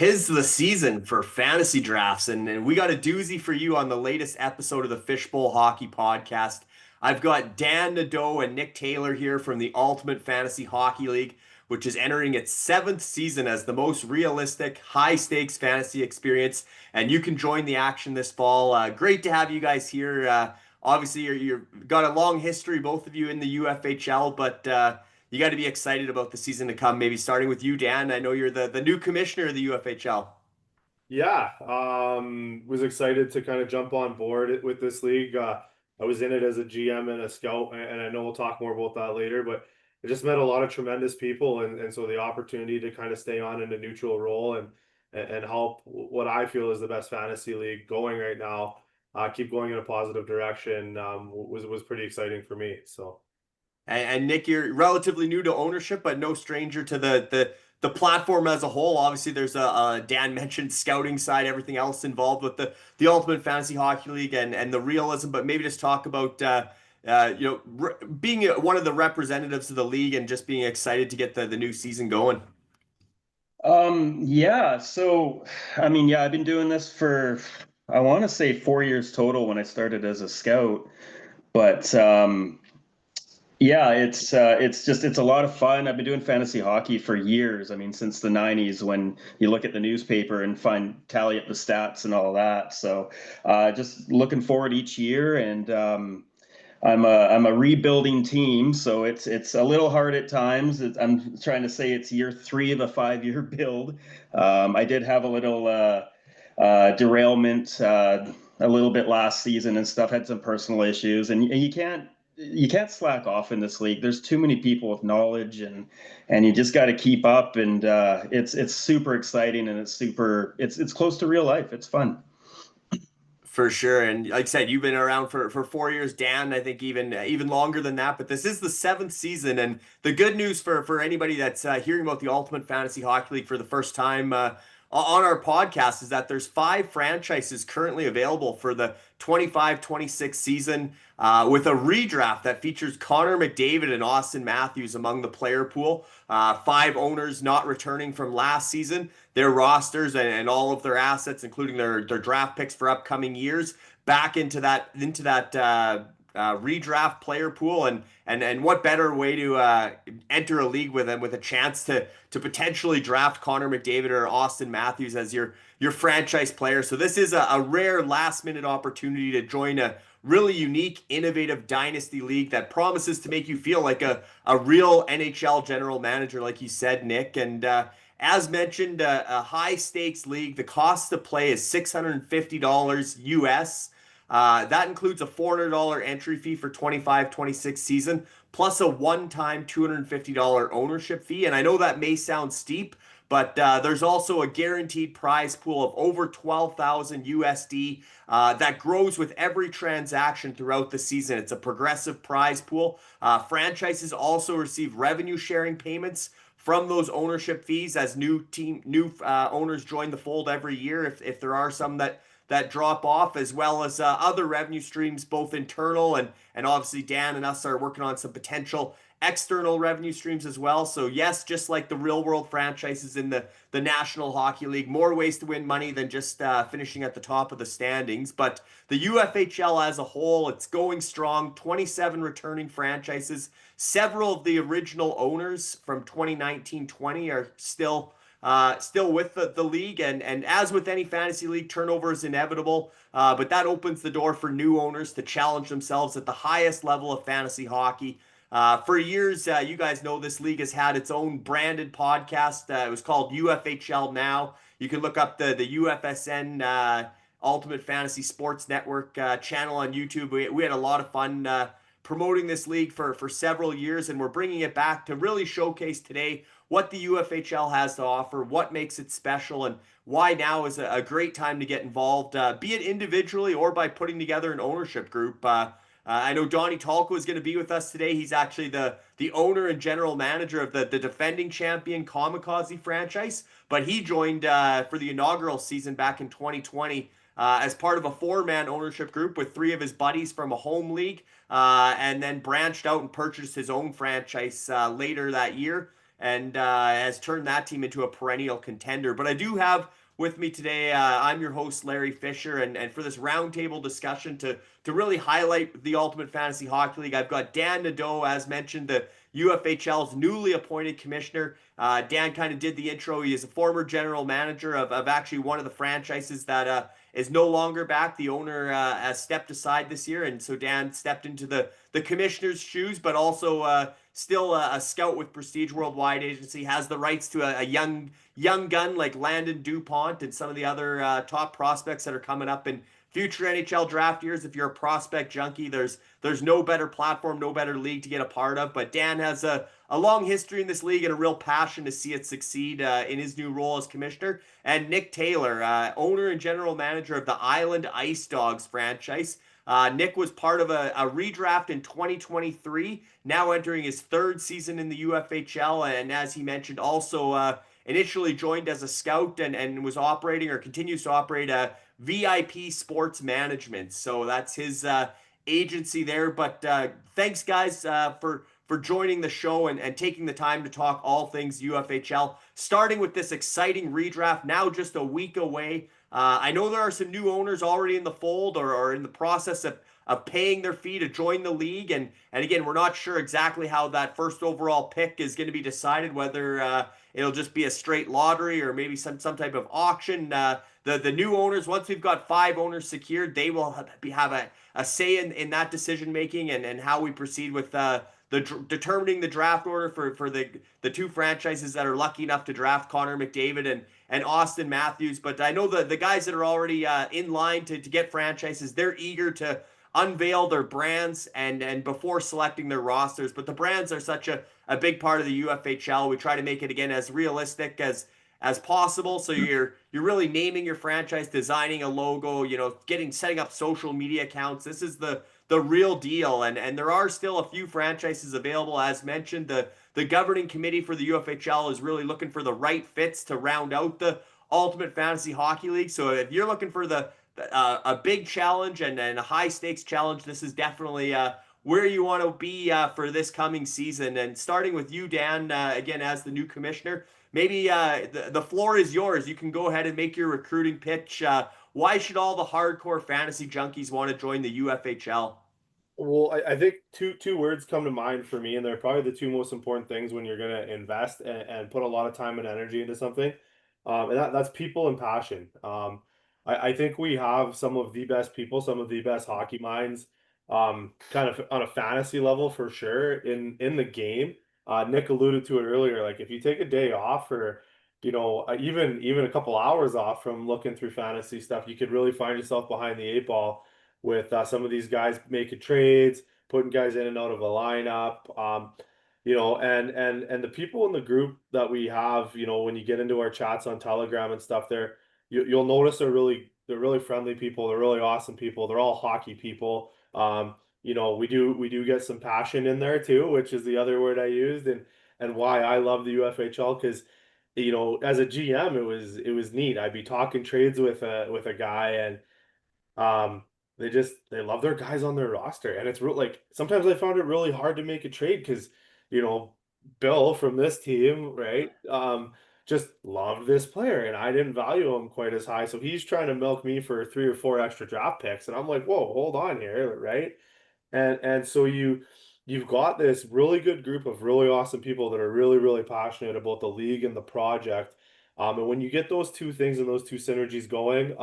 'Tis the season for fantasy drafts, and we got a doozy for you on the latest episode of the Fishbowl Hockey Podcast. I've got Dan Nadeau and Nick Taylor here from the Ultimate Fantasy Hockey League, which is entering its seventh season as the most realistic, high-stakes fantasy experience. And you can join the action this fall. Great to have you guys here. Obviously, you've got a long history, both of you, in the UFHL, but you got to be excited about the season to come. Maybe starting with you, Dan. I know you're the new commissioner of the UFHL. Yeah, was excited to kind of jump on board with this league. I was in it as a GM and a scout, and I know we'll talk more about that later, but I just met a lot of tremendous people, and so the opportunity to kind of stay on in a neutral role and help what I feel is the best fantasy league going right now, keep going in a positive direction, was pretty exciting for me. So. And Nick, you're relatively new to ownership, but no stranger to the platform as a whole. Obviously, there's a Dan mentioned scouting side, everything else involved with the Ultimate Fantasy Hockey League and the realism. But maybe just talk about being one of the representatives of the league and just being excited to get the new season going. Yeah, so I've been doing this for I want to say 4 years total when I started as a scout, but yeah, it's a lot of fun. I've been doing fantasy hockey for years. I mean, since the 90s when you look at the newspaper and tally up the stats and all that. So, just looking forward each year and I'm a rebuilding team, so it's a little hard at times. I'm trying to say it's year three of a 5-year build. I did have a little derailment a little bit last season and stuff. Had some personal issues, and you can't slack off in this league. There's too many people with knowledge, and you just got to keep up. And it's super exciting, and it's close to real life. It's fun. For sure. And like I said, you've been around for 4 years, Dan. I think even longer than that. But this is the seventh season. And the good news for anybody that's hearing about the Ultimate Fantasy Hockey League for the first time on our podcast is that there's 5 franchises currently available for the 25-26 season with a redraft that features Connor McDavid and Auston Matthews among the player pool. 5 owners not returning from last season, their rosters and all of their assets, including their draft picks for upcoming years, back into that redraft player pool. And what better way to enter a league with a chance to potentially draft Connor McDavid or Auston Matthews as your franchise player. So this is a rare last minute opportunity to join a really unique, innovative dynasty league that promises to make you feel like a real NHL general manager, like you said, Nick. And as mentioned, a high stakes league. The cost to play is $650 US. That includes a $400 entry fee for 25-26 season, plus a one-time $250 ownership fee. And I know that may sound steep, but there's also a guaranteed prize pool of over 12,000 USD that grows with every transaction throughout the season. It's a progressive prize pool. Franchises also receive revenue sharing payments from those ownership fees as new owners join the fold every year, if there are some that drop off, as well as other revenue streams, both internal and obviously Dan and us are working on some potential external revenue streams as well. So yes, just like the real world franchises in the National Hockey League, more ways to win money than just finishing at the top of the standings. But the UFHL as a whole, it's going strong. 27 returning franchises. Several of the original owners from 2019-20 are still with the league. And as with any fantasy league, turnover is inevitable. But that opens the door for new owners to challenge themselves at the highest level of fantasy hockey. For years, you guys know this league has had its own branded podcast. It was called UFHL Now. You can look up the UFSN Ultimate Fantasy Sports Network channel on YouTube. We had a lot of fun promoting this league for several years, and we're bringing it back to really showcase today what the UFHL has to offer, what makes it special, and why now is a great time to get involved, be it individually or by putting together an ownership group. I know Donnie Talco is going to be with us today. He's actually the owner and general manager of the defending champion Kamikaze franchise, but he joined for the inaugural season back in 2020 as part of a 4-man ownership group with 3 of his buddies from a home league, and then branched out and purchased his own franchise later that year. and has turned that team into a perennial contender. But I do have with me today, I'm your host, Larry Fisher, and for this roundtable discussion to really highlight the Ultimate Fantasy Hockey League, I've got Dan Nadeau, as mentioned, the UFHL's newly appointed commissioner. Dan kind of did the intro. He is a former general manager of actually one of the franchises that is no longer back. The owner has stepped aside this year, and so Dan stepped into the commissioner's shoes, but also still a scout with Prestige Worldwide Agency, has the rights to a young gun like Landon DuPont and some of the other top prospects that are coming up in future NHL draft years. If you're a prospect junkie, there's no better platform, no better league to get a part of. But Dan has a long history in this league and a real passion to see it succeed in his new role as commissioner. And Nick Taylor, owner and general manager of the Island Ice Dogs franchise. Nick was part of a redraft in 2023, now entering his third season in the UFHL, and as he mentioned, also initially joined as a scout and was operating or continues to operate a VIP Sports Management. So that's his agency there. But thanks, guys, for joining the show and taking the time to talk all things UFHL. Starting with this exciting redraft, now just a week away. I know there are some new owners already in the fold or in the process of paying their fee to join the league. And again, we're not sure exactly how that first overall pick is going to be decided, whether it'll just be a straight lottery or maybe some type of auction. The new owners, once we've got 5 owners secured, they will have a say in that decision making and how we proceed with determining the draft order for the 2 franchises that are lucky enough to draft Connor McDavid and Auston Matthews. But I know the guys that are already in line to get franchises, they're eager to unveil their brands and before selecting their rosters. But the brands are such a big part of the UFHL. We try to make it again as realistic as possible. So you're really naming your franchise, designing a logo, setting up social media accounts. This is the real deal. And there are still a few franchises available. As mentioned, the governing committee for the UFHL is really looking for the right fits to round out the Ultimate Fantasy Hockey League. So if you're looking for a big challenge and a high stakes challenge, this is definitely where you want to be for this coming season. And starting with you, Dan, again, as the new commissioner, maybe the floor is yours. You can go ahead and make your recruiting pitch. Why should all the hardcore fantasy junkies want to join the UFHL? Well, I think two words come to mind for me, and they're probably the 2 most important things when you're going to invest and put a lot of time and energy into something. And that's people and passion. I think we have some of the best people, some of the best hockey minds, kind of on a fantasy level for sure in the game. Nick alluded to it earlier. Like if you take a day off or even a couple hours off from looking through fantasy stuff, you could really find yourself behind the 8 ball with some of these guys making trades, putting guys in and out of a lineup. And the people in the group that we have, when you get into our chats on Telegram and stuff, you'll notice they're really friendly people. They're really awesome people. They're all hockey people. We do get some passion in there too, which is the other word I used, and why I love the UFHL because as a GM, it was neat. I'd be talking trades with a guy and they love their guys on their roster, and it's real. Like sometimes I found it really hard to make a trade because you know Bill from this team, right? Just loved this player, and I didn't value him quite as high. So he's trying to milk me for 3 or 4 extra draft picks, and I'm like, whoa, hold on here, right? And so you've got this really good group of really awesome people that are really really passionate about the league and the project. And when you get those 2 things and those 2 synergies going,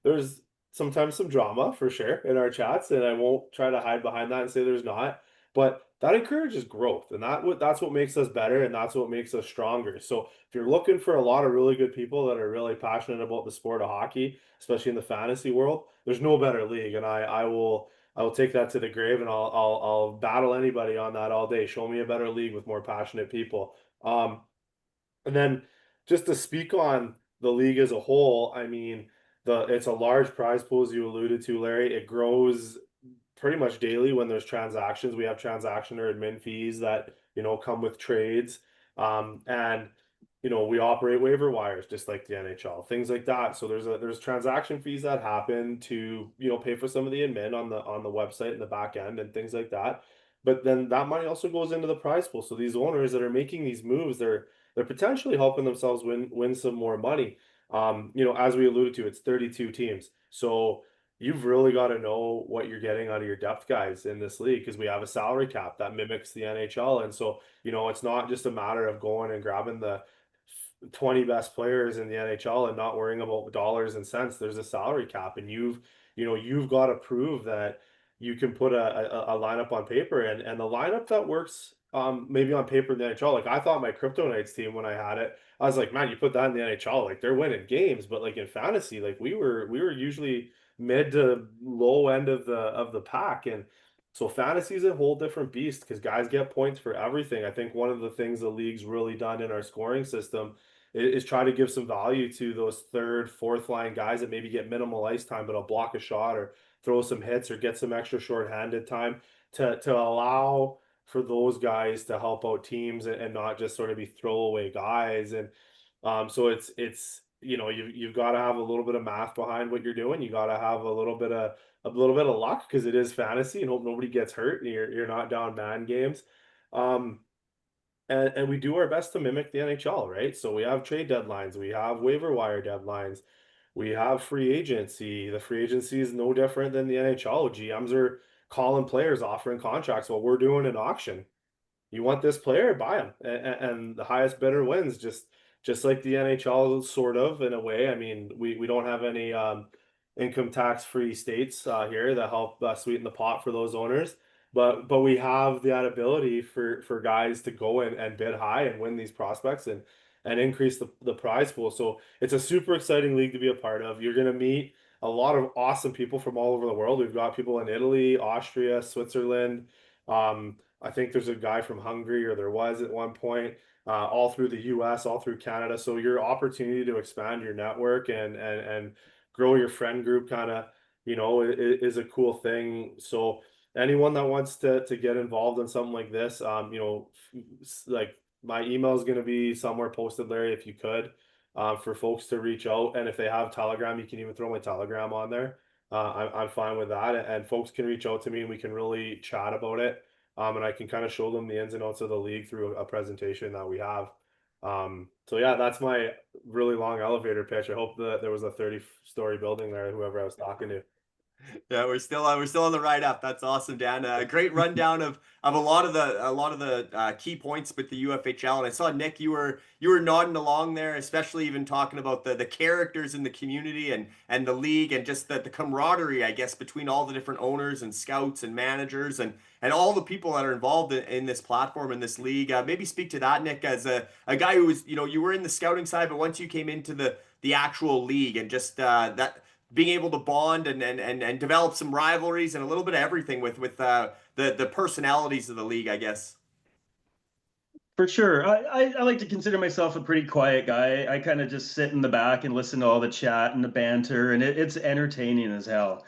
there's sometimes some drama for sure in our chats, and I won't try to hide behind that and say there's not. But that encourages growth, and that's what makes us better, and that's what makes us stronger. So if you're looking for a lot of really good people that are really passionate about the sport of hockey, especially in the fantasy world, there's no better league, and I will take that to the grave, and I'll battle anybody on that all day. Show me a better league with more passionate people. And then just to speak on the league as a whole, I mean, it's a large prize pool, as you alluded to, Larry. It grows pretty much daily when there's transactions. We have transaction or admin fees that come with trades, and we operate waiver wires just like the NHL, things like that. So there's transaction fees that happen to pay for some of the admin on the website and the back end and things like that. but then that money also goes into the prize pool. So these owners that are making these moves, they're potentially helping themselves win some more money. As we alluded to, it's 32 teams. So you've really got to know what you're getting out of your depth guys in this league, because we have a salary cap that mimics the NHL. And so, it's not just a matter of going and grabbing the 20 best players in the NHL and not worrying about dollars and cents. There's a salary cap, and you've got to prove that you can put a lineup on paper, and the lineup that works maybe on paper in the NHL. Like, I thought my Kryptonites team, when I had it, I was like, man, you put that in the NHL, like they're winning games. But like in fantasy, like we were usually mid to low end of the pack. And so fantasy is a whole different beast, because guys get points for everything. I think one of the things the league's really done in our scoring system is try to give some value to those third, fourth line guys that maybe get minimal ice time, but will block a shot or throw some hits or get some extra shorthanded time, to allow for those guys to help out teams, and not just sort of be throwaway guys. And so it's you've got to have a little bit of math behind what you're doing. You got to have a little bit of luck, because it is fantasy, and hope nobody gets hurt and you're not down man games. Um, and we do our best to mimic the NHL, right? So we have trade deadlines, we have waiver wire deadlines, we have free agency. The free agency is no different than the NHL. GMs are calling players, offering contracts while we're doing an auction. You want this player, buy him, and the highest bidder wins. Just like the NHL, sort of, in a way. I mean, we don't have any income tax free states here that help sweeten the pot for those owners, but we have that ability for guys to go and bid high and win these prospects, and increase the prize pool. So it's a super exciting league to be a part of. You're going to meet a lot of awesome people from all over the world. We've got people in Italy, Austria, Switzerland. I think there's a guy from Hungary, or there was at one point, all through the US, all through Canada. So your opportunity to expand your network and grow your friend group, kind of, is a cool thing. So anyone that wants to get involved in something like this, like, my email is going to be somewhere posted, Larry, if you could, for folks to reach out. And if they have Telegram, you can even throw my Telegram on there. I'm fine with that. And folks can reach out to me, and we can really chat about it. And I can kind of show them the ins and outs of the league through a presentation that we have. So yeah, that's my really long elevator pitch. I hope that there was a 30-story building there, whoever I was talking to. Yeah, we're still on the right up. That's awesome, Dan. A great rundown of a lot of the key points with the UFHL. And I saw, Nick, you were nodding along there, especially even talking about the characters in the community and the league, and just the camaraderie, I guess, between all the different owners and scouts and managers and all the people that are involved in this platform, in this league. Maybe speak to that, Nick, as a guy who was, you were in the scouting side, but once you came into the actual league, and just that being able to bond and develop some rivalries and a little bit of everything with the personalities of the league, I guess. For sure. I like to consider myself a pretty quiet guy. I kind of just sit in the back and listen to all the chat and the banter, and it's entertaining as hell.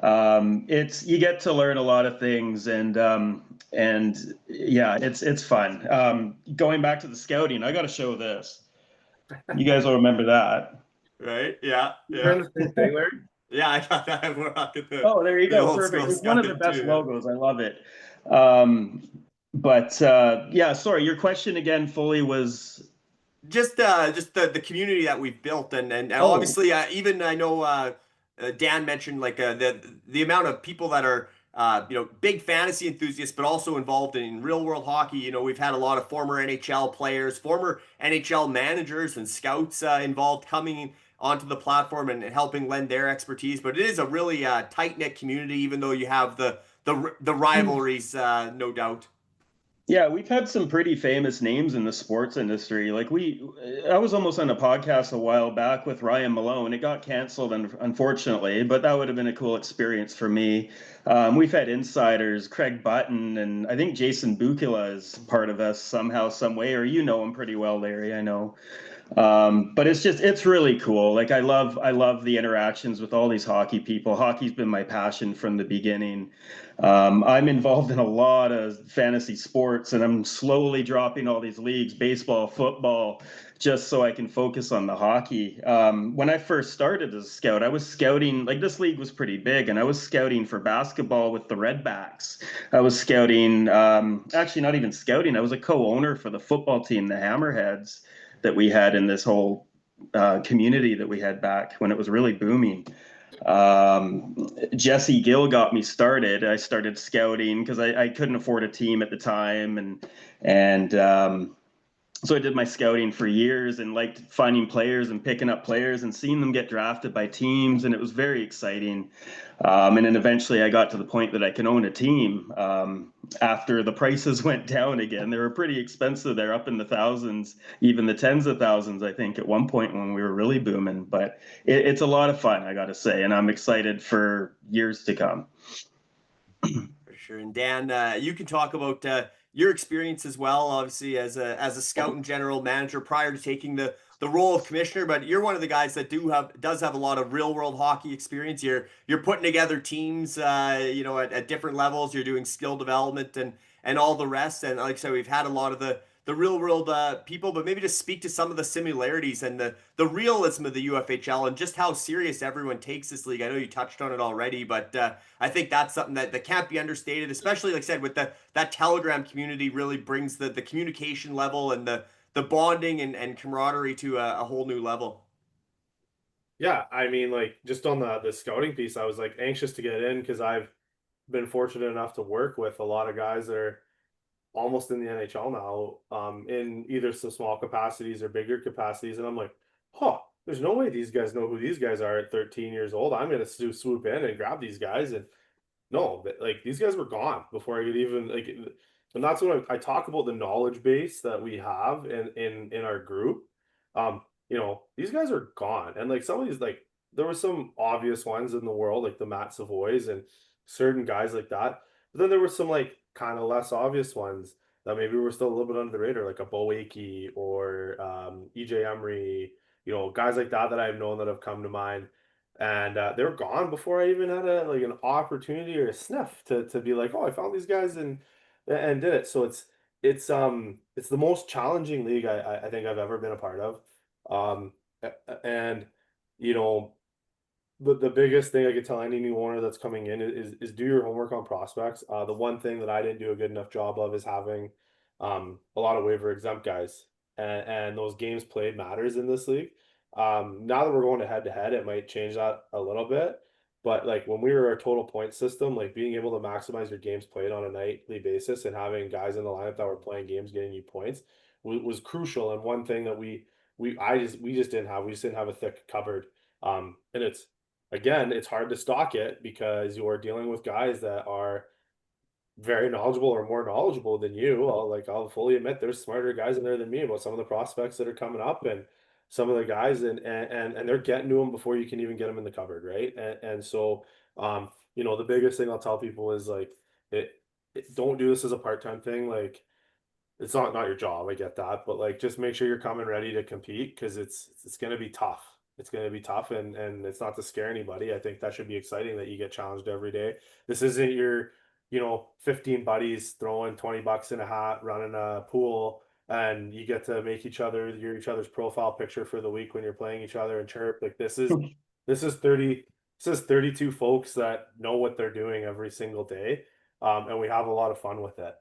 It's you get to learn a lot of things, and yeah, it's fun. Going back to the scouting, I got to show this. You guys will remember that. Right? Yeah, You're yeah. in the same thing, Larry? Yeah, I got that. We're rocking Oh, there you the go. old Perfect. school It's one of the scouting best too. Yeah. logos. I love it. But yeah, sorry, your question again fully was. Just the community that we've built, and Oh, obviously, even I know Dan mentioned, like, the amount of people that are big fantasy enthusiasts, but also involved in real world hockey. We've had a lot of former NHL players, former NHL managers and scouts involved, coming onto the platform and helping lend their expertise. But it is a really tight knit community, even though you have the rivalries, no doubt. yeah, we've had some pretty famous names in the sports industry. Like I was almost on a podcast a while back with Ryan Malone. It got canceled, unfortunately, but that would have been a cool experience for me. We've had insiders, Craig Button, and I think Jason Bukila is part of us somehow, some way, or you know him pretty well, Larry, I know. But it's really cool. Like I love the interactions with all these hockey people. Hockey's been my passion from the beginning. I'm involved in a lot of fantasy sports, and I'm slowly dropping all these leagues, baseball, football, just so I can focus on the hockey. When I first started as a scout, I was scouting, like this league was pretty big, and I was scouting for basketball with the Redbacks. I was scouting, actually not even scouting, I was a co-owner for the football team, the Hammerheads, that we had in this whole community that we had back when it was really booming. Jesse Gill got me started. I started scouting because I couldn't afford a team at the time, and so I did my scouting for years and liked finding players and picking up players and seeing them get drafted by teams, and it was very exciting. And then eventually I got to the point that I can own a team after the prices went down again. They were pretty expensive. They're up in the thousands, even the tens of thousands, I think, at one point when we were really booming. But it's a lot of fun, I got to say, and I'm excited for years to come. For sure. And Dan, you can talk about your experience as well, obviously as a scout and general manager prior to taking the role of commissioner. But you're one of the guys that does have a lot of real world hockey experience. You're putting together teams, at different levels. You're doing skill development and all the rest. And like I said, we've had a lot of the real world people, but maybe just speak to some of the similarities and the realism of the UFHL and just how serious everyone takes this league. I know you touched on it already, but I think that's something that can't be understated, especially like I said, with that Telegram community really brings the communication level and the bonding and camaraderie to a whole new level. Yeah, I mean, like just on the scouting piece, I was like anxious to get in because I've been fortunate enough to work with a lot of guys that are almost in the NHL now, in either some small capacities or bigger capacities, and I'm like, huh, there's no way these guys know who these guys are at 13 years old. I'm gonna swoop in and grab these guys, and no, like these guys were gone before I could even like, and that's what I talk about the knowledge base that we have in our group. These guys are gone, and like some of these, like there were some obvious ones in the world, like the Matt Savoys and certain guys like that. But then there were some like kind of less obvious ones that maybe were still a little bit under the radar, like a Bo Akey or EJ Emery. Guys like that that I've known that have come to mind, and they were gone before I even had an opportunity or a sniff to be like, oh, I found these guys and did it. So it's the most challenging league I think I've ever been a part of. And you know the biggest thing I could tell any new owner that's coming in is do your homework on prospects. The one thing that I didn't do a good enough job of is having a lot of waiver exempt guys, and those games played matters in this league. Now that we're going to head, it might change that a little bit. But like when we were a total point system, like being able to maximize your games played on a nightly basis and having guys in the lineup that were playing games getting you points was crucial. And one thing that we just didn't have. We just didn't have a thick cupboard. And it's hard to stock it because you're dealing with guys that are very knowledgeable or more knowledgeable than you. I'll fully admit there's smarter guys in there than me about some of the prospects that are coming up and some of the guys and they're getting to them before you can even get them in the cupboard, right? And so the biggest thing I'll tell people is like don't do this as a part-time thing. Like it's not your job, I get that, but like just make sure you're coming ready to compete because it's going to be tough. It's going to be tough, and it's not to scare anybody. I think that should be exciting that you get challenged every day. This isn't your 15 buddies throwing $20 in a hat, running a pool, and you get to make each other's profile picture for the week when you're playing each other and chirp. Like this is 32 folks that know what they're doing every single day. And we have a lot of fun with it.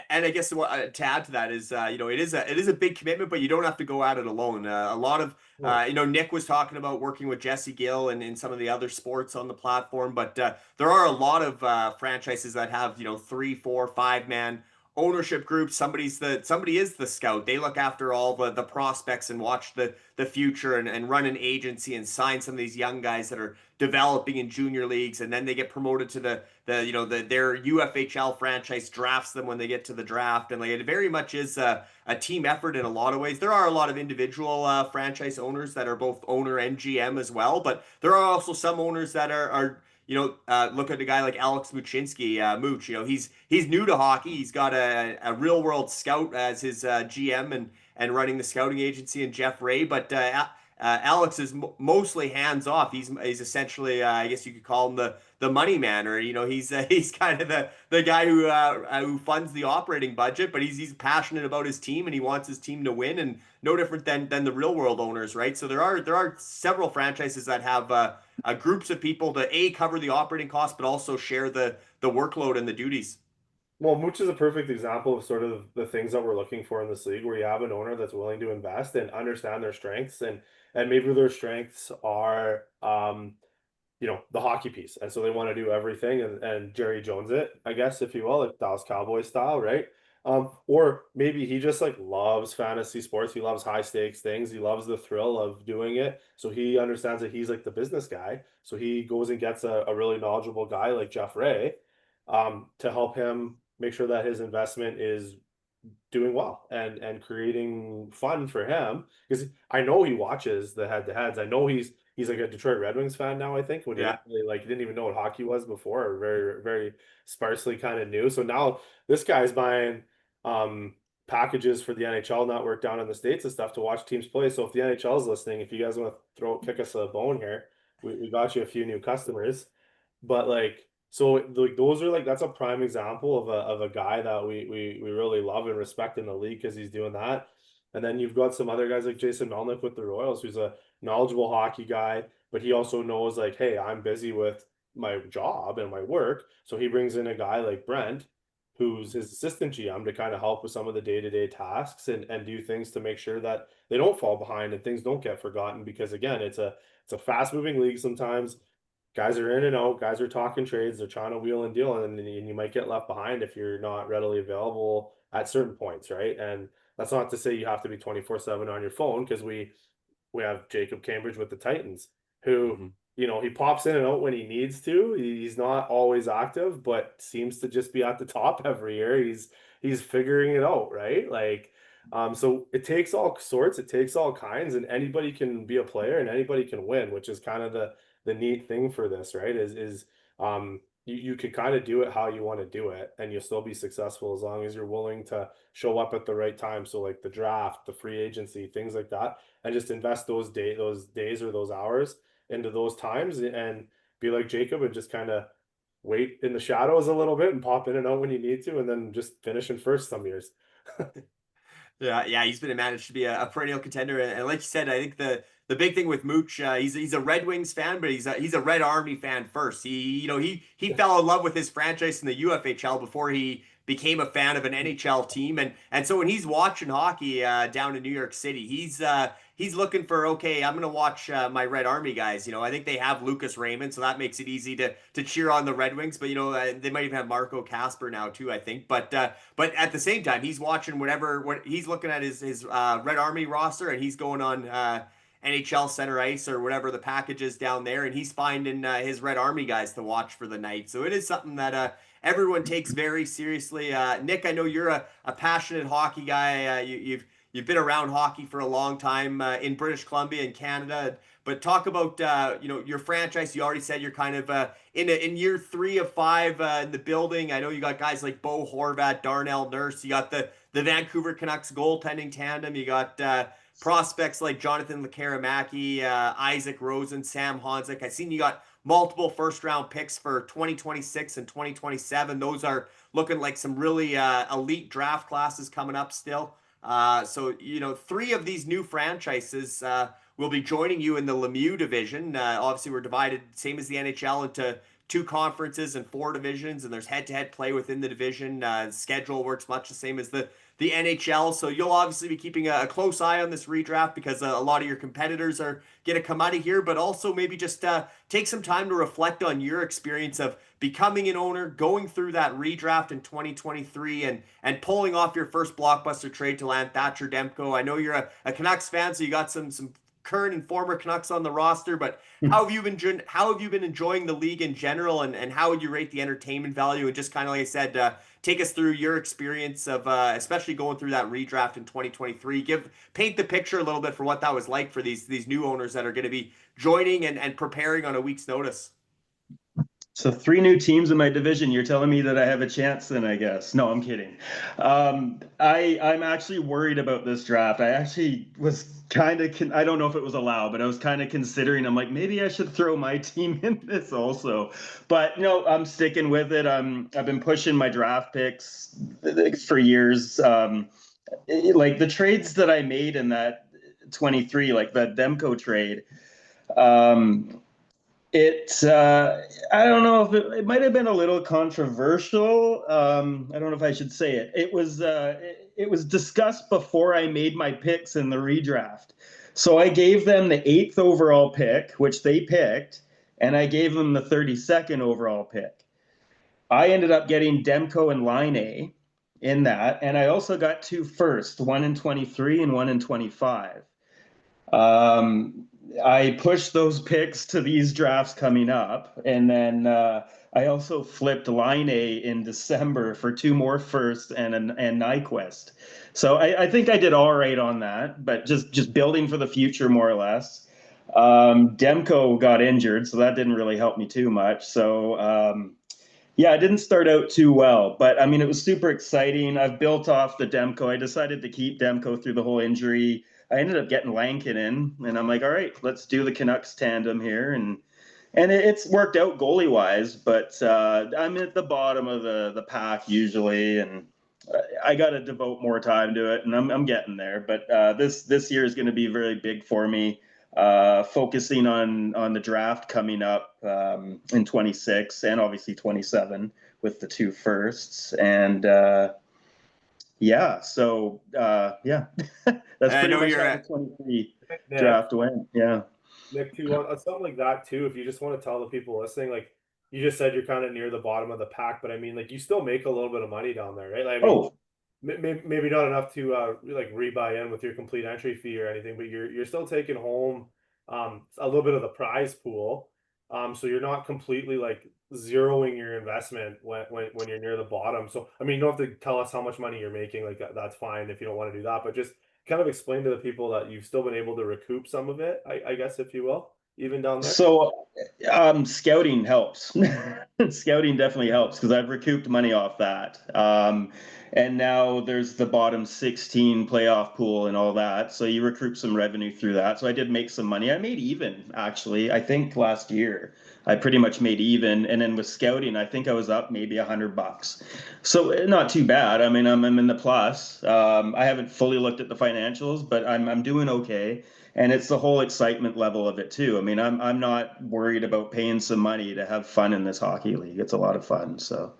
And I guess to add to that is, it is a big commitment, but you don't have to go at it alone. A lot of, Nick was talking about working with Jesse Gill and in some of the other sports on the platform, but there are a lot of franchises that have, 3, 4, 5 man ownership groups. Somebody is the scout. They look after all the prospects and watch the future and run an agency and sign some of these young guys that are developing in junior leagues, and then they get promoted to their UFHL franchise drafts them when they get to the draft, and like it very much is a team effort in a lot of ways. There are a lot of individual franchise owners that are both owner and GM as well, but there are also some owners that are look at a guy like Alex Muchinski, Mooch. He's new to hockey. He's got a real world scout as his GM, and running the scouting agency, and Jeff Ray. But Alex is mostly hands off. He's essentially, I guess you could call him the money man, or he's kind of the guy who funds the operating budget. But he's passionate about his team, and he wants his team to win, and no different than the real world owners, right? So there are several franchises that have groups of people to cover the operating costs, but also share the workload and the duties. Well, Mooch is a perfect example of sort of the things that we're looking for in this league, where you have an owner that's willing to invest and understand their strengths, and maybe their strengths are the hockey piece. And so they want to do everything and Jerry Jones it, I guess, if you will, like Dallas Cowboy style, right? Or maybe he just like loves fantasy sports. He loves high stakes things. He loves the thrill of doing it. So he understands that he's like the business guy. So he goes and gets a really knowledgeable guy like Jeff Ray, to help him make sure that his investment is doing well and creating fun for him, because I know he watches the head to heads. I know he's like a Detroit Red Wings fan now, I think, when he Yeah. didn't really, like, he didn't even know what hockey was before, or very very sparsely kind of knew. So now this guy's buying packages for the NHL network down in the States and stuff to watch teams play. So if the NHL is listening, if you guys want to kick us a bone here, we got you a few new customers. But like, so like those are like, that's a prime example of a guy that we really love and respect in the league because he's doing that. And then you've got some other guys like Jason Melnick with the Royals, who's a knowledgeable hockey guy, but he also knows like, hey, I'm busy with my job and my work. So he brings in a guy like Brent, who's his assistant GM, to kind of help with some of the day-to-day tasks and do things to make sure that they don't fall behind and things don't get forgotten. Because again, it's a fast-moving league sometimes. Guys are in and out, guys are talking trades, they're trying to wheel and deal, and you might get left behind if you're not readily available at certain points, right? And that's not to say you have to be 24/7 on your phone, because we have Jacob Cambridge with the Titans, who, Mm-hmm. he pops in and out when he needs to. He's not always active, but seems to just be at the top every year. He's figuring it out, right? Like, so it takes all sorts, it takes all kinds, and anybody can be a player and anybody can win, which is kind of the neat thing for this, right? You can kind of do it how you want to do it, and you'll still be successful as long as you're willing to show up at the right time. So like the draft, the free agency, things like that, and just invest those days or those hours into those times, and be like Jacob and just kind of wait in the shadows a little bit and pop in and out when you need to, and then just finish in first some years. Yeah, he's been managed to be a perennial contender, and like you said, I think the big thing with Mooch, he's a Red Wings fan, but he's a Red Army fan first. He fell in love with his franchise in the UFHL before he became a fan of an NHL team, and so when he's watching hockey down in New York City, he's looking for, okay, I'm gonna watch my Red Army guys. I think they have Lucas Raymond, so that makes it easy to cheer on the Red Wings. But they might even have Marco Casper now too, I think. But at the same time, he's watching what he's looking at his Red Army roster, and he's going on NHL Center Ice or whatever the package is down there, and he's finding his Red Army guys to watch for the night. So it is something that everyone takes very seriously. Nick, I know you're a passionate hockey guy. You've been around hockey for a long time in British Columbia and Canada. But talk about your franchise. You already said you're kind of in year 3 of 5 in the building. I know you got guys like Bo Horvat, Darnell Nurse. You got the Vancouver Canucks goaltending tandem. You got prospects like Jonathan Lekkerimäki, Isaac Rosen, Sam Honzek. I've seen you got multiple first-round picks for 2026 and 2027. Those are looking like some really elite draft classes coming up still. So 3 of these new franchises will be joining you in the Lemieux division. Obviously, we're divided, same as the NHL, into 2 conferences and 4 divisions, and there's head-to-head play within the division. Schedule works much the same as the NHL, so you'll obviously be keeping a close eye on this redraft, because a lot of your competitors are going to come out of here, but also maybe just take some time to reflect on your experience of becoming an owner, going through that redraft in 2023, and pulling off your first blockbuster trade to land Thatcher Demko. I know you're a Canucks fan, so you got some current and former Canucks on the roster, but how have you been enjoying the league in general, and how would you rate the entertainment value? And just kind of like I said, take us through your experience of especially going through that redraft in 2023. Paint the picture a little bit for what that was like for these new owners that are going to be joining and preparing on a week's notice. So 3 new teams in my division. You're telling me that I have a chance then, I guess. No, I'm kidding. I'm actually worried about this draft. I actually was kind of, I don't know if it was allowed, but I was kind of considering, I'm like, maybe I should throw my team in this also. But no, I'm sticking with it. I've been pushing my draft picks for years. Like the trades that I made in that 23, like that Demko trade. Um, it I don't know if it might have been a little controversial. I don't know if I should say it. It was discussed before I made my picks in the redraft. So I gave them the 8th overall pick, which they picked, and I gave them the 32nd overall pick. I ended up getting Demko and Line A in that, and I also got 2 firsts, one in 23 and one in 25. Um, I pushed those picks to these drafts coming up, and then I also flipped Line A in December for 2 more firsts and Nyquist. So I think I did all right on that, but just building for the future more or less. Demko got injured, so that didn't really help me too much. So yeah, it didn't start out too well, but I mean, it was super exciting. I've built off the Demko. I decided to keep Demko through the whole injury. I ended up getting Lankin in, and I'm like, all right, let's do the Canucks tandem here, and it's worked out goalie wise, but I'm at the bottom of the pack usually, and I got to devote more time to it, and I'm getting there. But this year is going to be very big for me, focusing on the draft coming up in 26 and obviously 27 with the 2 firsts, and yeah, so yeah, that's I pretty know much you're how the 23 Yeah. draft went. Yeah. Nick, too, on something like that too. If you just want to tell the people listening, like you just said, you're kind of near the bottom of the pack, but I mean, like you still make a little bit of money down there, right? Like, I mean, Oh, maybe not enough to like rebuy in with your complete entry fee or anything, but you're still taking home a little bit of the prize pool. So you're not completely like zeroing your investment when you're near the bottom. So I mean, you don't have to tell us how much money you're making, like that's fine if you don't want to do that, but just kind of explain to the people that you've still been able to recoup some of it, I guess, if you will, even down there. so scouting helps. Scouting definitely helps because I've recouped money off that. And now there's the bottom 16 playoff pool and all that. So you recoup some revenue through that. So I did make some money. I made even actually. I think last year I pretty much made even. And then with scouting, I think I was up maybe $100. So not too bad. I mean, I'm in the plus. I haven't fully looked at the financials, but I'm doing okay, and it's the whole excitement level of it too. I mean, I'm not worried about paying some money to have fun in this hockey league. It's a lot of fun. So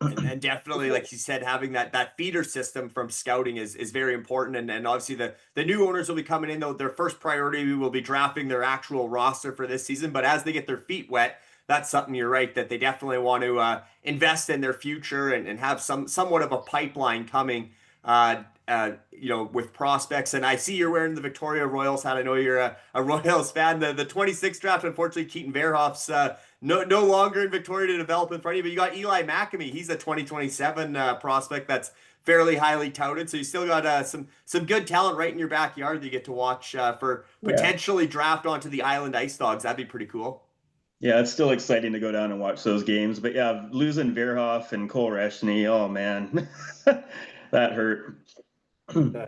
and definitely, like you said, having that feeder system from scouting is very important. And obviously the new owners will be coming in, though their first priority will be drafting their actual roster for this season. But as they get their feet wet, that's something, you're right, that they definitely want to invest in their future and have somewhat of a pipeline coming with prospects. And I see you're wearing the Victoria Royals hat. I know you're a Royals fan. The 26th draft, unfortunately, Keaton Verhoff's no longer in Victoria to develop in front of you, but you got Eli McAmey. He's a 2027 prospect that's fairly highly touted. So you still got some good talent right in your backyard that you get to watch for yeah, potentially draft onto the Island Ice Dogs. That'd be pretty cool. yeah, it's still exciting to go down and watch those games. But yeah, losing Verhoff and Cole Reshney, oh man, that hurt. Yeah.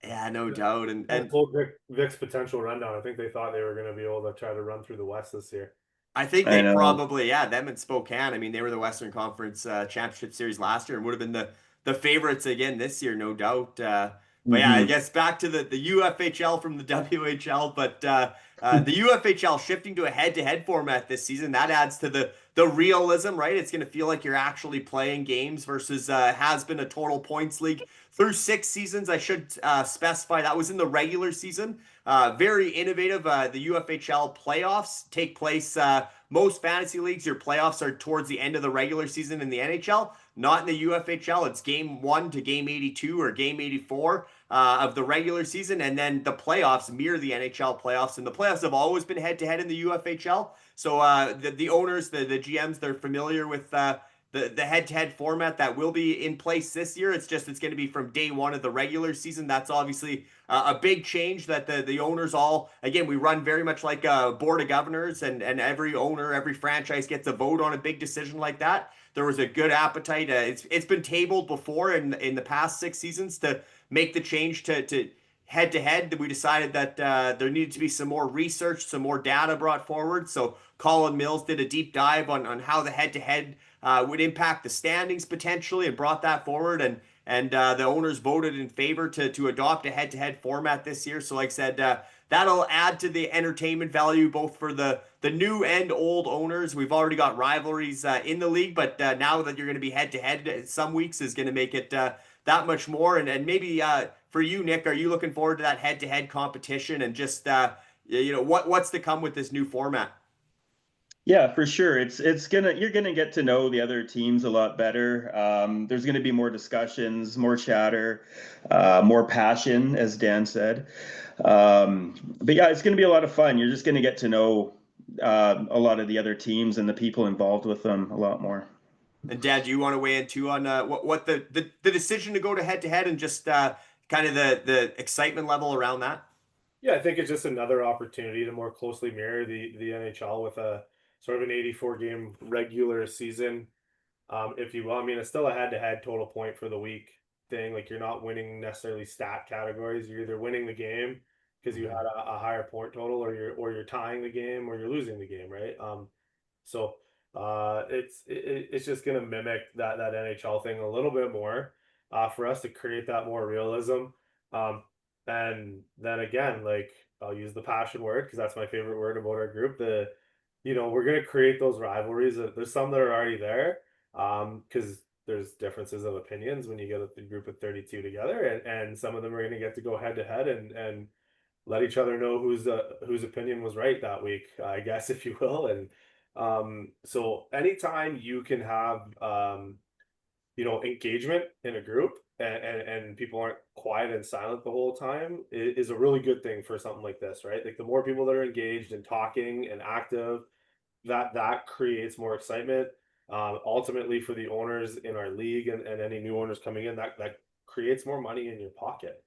Yeah, no doubt. And Full Vic's potential rundown. I think they thought they were going to be able to try to run through the West this year. I think I they know. probably, yeah, them and Spokane. I mean, they were the Western Conference Championship Series last year and would have been the favorites again this year, no doubt. But yeah, I Hmm. guess back to the UFHL from the WHL, but the UFHL shifting to a head-to-head format this season, that adds to the realism, right? It's going to feel like you're actually playing games versus has been a total points league through 6 seasons. I should specify that was in the regular season. Very innovative. The UFHL playoffs take place. Most fantasy leagues, your playoffs are towards the end of the regular season in the NHL. Not in the UFHL. It's game 1 to game 82 or game 84 of the regular season. And then the playoffs mirror the NHL playoffs. And the playoffs have always been head to head in the UFHL. So the owners, the GMs, they're familiar with the head-to-head format that will be in place this year. It's going to be from day one of the regular season. That's obviously a big change that the owners all, again, we run very much like a board of governors, and every owner, every franchise gets a vote on a big decision like that. There was a good appetite. It's been tabled before in the past 6 seasons to make the change to head to head. We decided that there needed to be some more research, some more data brought forward. So Colin Mills did a deep dive on how the head to head would impact the standings potentially, and brought that forward. And the owners voted in favor to adopt a head to head format this year. So like I said, that'll add to the entertainment value both for the new and old owners. We've already got rivalries in the league, but now that you're going to be head to head some weeks is going to make it that much more. And maybe for you, Nick, are you looking forward to that head to head competition, and just what's to come with this new format? Yeah, for sure. You're gonna get to know the other teams a lot better. There's gonna be more discussions, more chatter, more passion, as Dan said. But yeah, it's gonna be a lot of fun. You're just gonna get to know a lot of the other teams and the people involved with them a lot more. And Dad, do you want to weigh in too on what the decision to go to head, and just kind of the excitement level around that? Yeah, I think it's just another opportunity to more closely mirror the NHL with a sort of an 84 game regular season, if you will. I mean, it's still a head to head total point for the week thing. Like, you're not winning necessarily stat categories. You're either winning the game because you had a higher point total, or you're tying the game, or you're losing the game, right? So it's just gonna mimic that NHL thing a little bit more, for us to create that more realism. Um, and then again, like, I'll use the passion word because that's my favorite word about our group. We're gonna create those rivalries. There's some that are already there, because there's differences of opinions when you get a group of 32 together, and some of them are gonna get to go head to head and let each other know whose opinion was right that week, I guess, if you will. And so anytime you can have engagement in a group, and people aren't quiet and silent the whole time, is a really good thing for something like this, right? Like, the more people that are engaged and talking and active, that creates more excitement. Ultimately, for the owners in our league, and any new owners coming in, that creates more money in your pocket.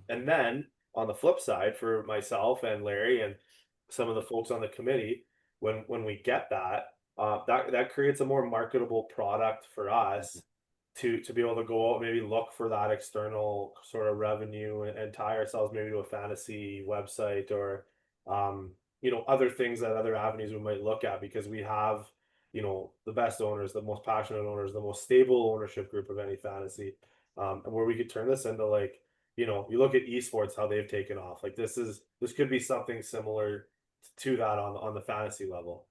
And then on the flip side, for myself and Larry and some of the folks on the committee, when we get that creates a more marketable product for us to be able to go out, maybe look for that external sort of revenue, and tie ourselves maybe to a fantasy website, or other things, that other avenues we might look at, because we have the best owners, the most passionate owners, the most stable ownership group of any fantasy, and where we could turn this into, like, you look at esports, how they've taken off. Like, this could be something similar to that on the fantasy level.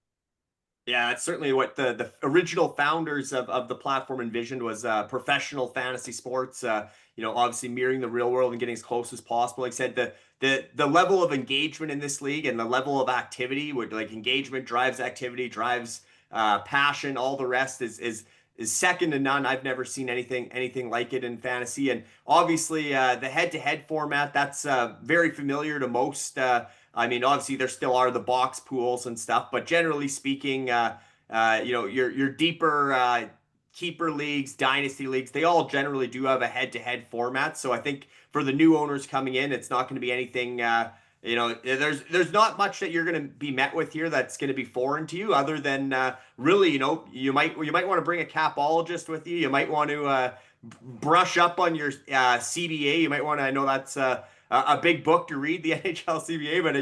Yeah, it's certainly what the original founders of the platform envisioned, was professional fantasy sports. Obviously mirroring the real world and getting as close as possible. Like I said, the level of engagement in this league, and the level of activity, would, like, engagement drives activity, drives passion. All the rest is second to none. I've never seen anything like it in fantasy. And obviously, the head-to-head format, that's very familiar to most. I mean, obviously there still are the box pools and stuff, but generally speaking, your deeper keeper leagues, dynasty leagues, they all generally do have a head-to-head format. So I think for the new owners coming in, it's not going to be anything. There's not much that you're going to be met with here that's going to be foreign to you, other than really, you might want to bring a capologist with you. You might want to brush up on your CBA. You might want to. I know that's a big book to read, the NHL CBA, but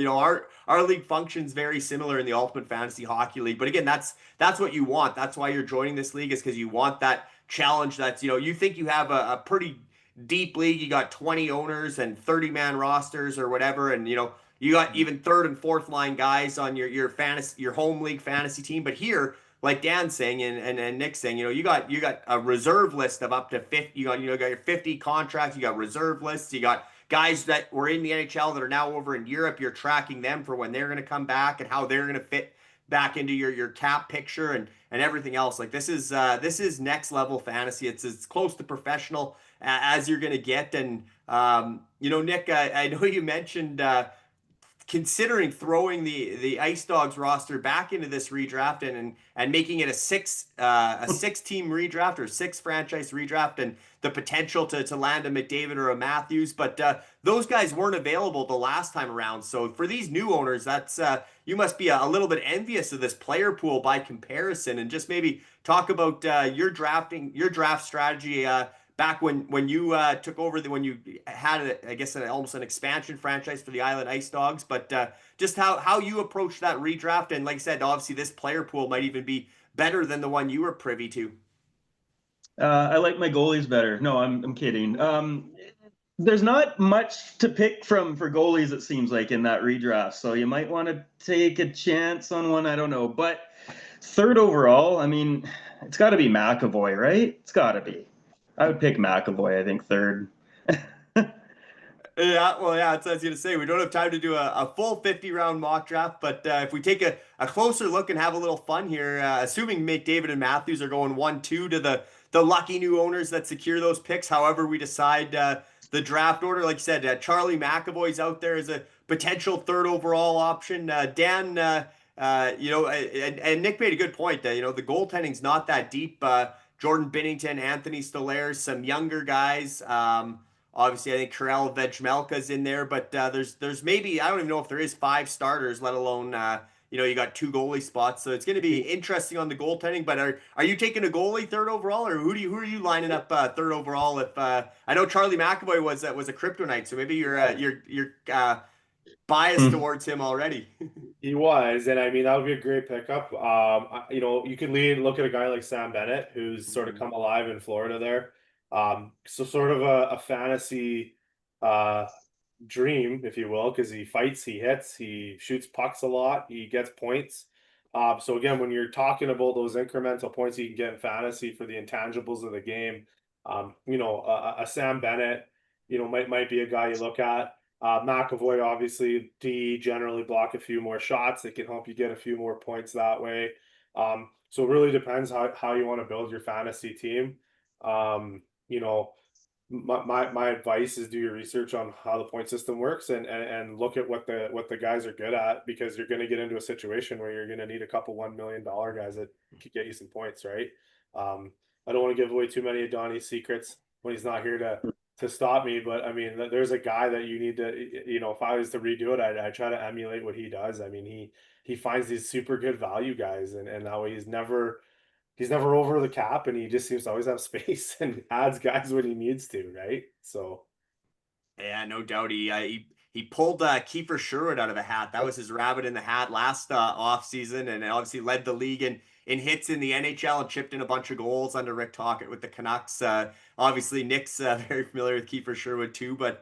our league functions very similar in the Ultimate Fantasy Hockey League. But again, that's what you want. That's why you're joining this league, is because you want that challenge. That's you think you have a pretty deep league. You got 20 owners and 30-man rosters or whatever, and you got even third and fourth line guys on your home league fantasy team. But here, like Dan's saying and Nick's saying, you got a reserve list of up to 50. You got your 50 contracts. You got reserve lists. You got guys that were in the NHL that are now over in Europe. You're tracking them for when they're going to come back and how they're going to fit back into your cap picture and everything else. Like, this is next level fantasy. It's as close to professional as you're going to get. And Nick, I know you mentioned considering throwing the Ice Dogs roster back into this redraft and making it a six team redraft or six franchise redraft, and the potential to land a McDavid or a Matthews, but those guys weren't available the last time around. So for these new owners, that's you must be a little bit envious of this player pool by comparison, and just maybe talk about your draft strategy. Back when you took over when you had I guess almost an expansion franchise for the Island Ice Dogs, but just how you approach that redraft, and like I said, obviously this player pool might even be better than the one you were privy to. I like my goalies better. No, I'm kidding. There's not much to pick from for goalies, it seems like, in that redraft. So you might want to take a chance on one. I don't know. But third overall, I mean, it's got to be McAvoy, right? It's got to be. I would pick McAvoy, I think, third. Yeah, well, yeah, it's, I was going to say, we don't have time to do a full 50-round mock draft, but if we take a closer look and have a little fun here, assuming McDavid and Matthews are going 1-2 to the lucky new owners that secure those picks, however we decide the draft order, like you said, Charlie McAvoy's out there as a potential third overall option. Dan, and Nick made a good point that, the goaltending's not that deep. Jordan Binnington, Anthony Stolarz, some younger guys. Obviously, I think Karel Vejmelka's in there, but there's maybe, I don't even know if there is 5 starters, let alone you got 2 goalie spots. So it's going to be interesting on the goaltending. But are you taking a goalie third overall, or who are you lining up third overall? If I know Charlie McAvoy was a kryptonite, so maybe you're biased towards him already. He was, and I mean that would be a great pickup. You could look at a guy like Sam Bennett, who's sort of come alive in Florida there. So sort of a fantasy dream, if you will, because he fights, he hits, he shoots pucks a lot, he gets points. So again, when you're talking about those incremental points you can get in fantasy for the intangibles of the game, a Sam Bennett, might be a guy you look at. McAvoy, obviously, D generally block a few more shots. It can help you get a few more points that way. So it really depends how you want to build your fantasy team. You know, my advice is do your research on how the point system works and look at what the guys are good at, because you're going to get into a situation where you're going to need a couple $1 million guys that could get you some points, right? I don't want to give away too many of Donnie's secrets when he's not here to stop me, but I mean, there's a guy that you need to, if I was to redo it, I'd try to emulate what he does. I mean, he finds these super good value guys, and that way he's never over the cap, and he just seems to always have space and adds guys when he needs to, right? So Yeah, no doubt. He pulled Kiefer Sherwood out of a hat. That was his rabbit in the hat last off season, and obviously led the league in hits in the NHL and chipped in a bunch of goals under Rick Tocchet with the Canucks. Obviously, Nick's very familiar with Kiefer Sherwood too, but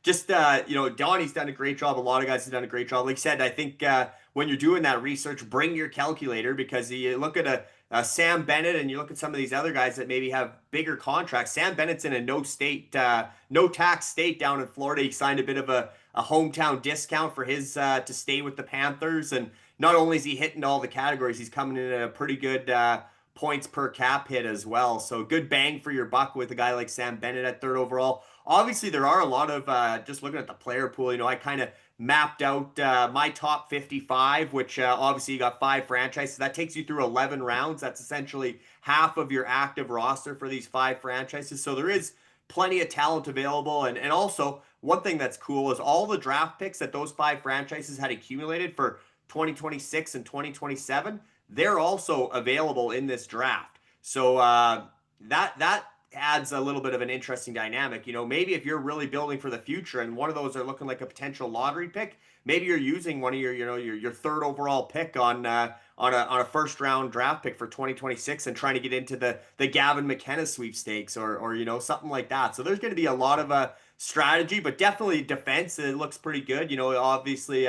Donnie's done a great job. A lot of guys have done a great job. Like I said, I think when you're doing that research, bring your calculator, because you look at Sam Bennett and you look at some of these other guys that maybe have bigger contracts. Sam Bennett's in a no tax state down in Florida. He signed a bit of a hometown discount for his to stay with the Panthers, and not only is he hitting all the categories, he's coming in at a pretty good points per cap hit as well. So good bang for your buck with a guy like Sam Bennett at third overall. Obviously, there are a lot of just looking at the player pool. I kind of mapped out my top 55, which obviously you got 5 franchises. That takes you through 11 rounds. That's essentially half of your active roster for these 5 franchises. So there is plenty of talent available. And also, one thing that's cool is all the draft picks that those 5 franchises had accumulated for 2026 and 2027, they're also available in this draft. So that adds a little bit of an interesting dynamic. Maybe if you're really building for the future and one of those are looking like a potential lottery pick, maybe you're using one of your third overall pick on a first round draft pick for 2026 and trying to get into the Gavin McKenna sweepstakes or something like that. So there's going to be a lot of strategy, but definitely defense. It looks pretty good. Obviously,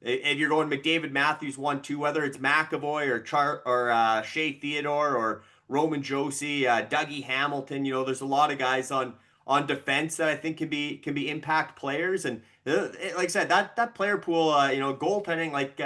if you're going McDavid, Matthews 1-2, whether it's McAvoy or Shea Theodore or Roman Josi, Dougie Hamilton, there's a lot of guys on defense that I think can be impact players. And like I said, that player pool, goaltending, like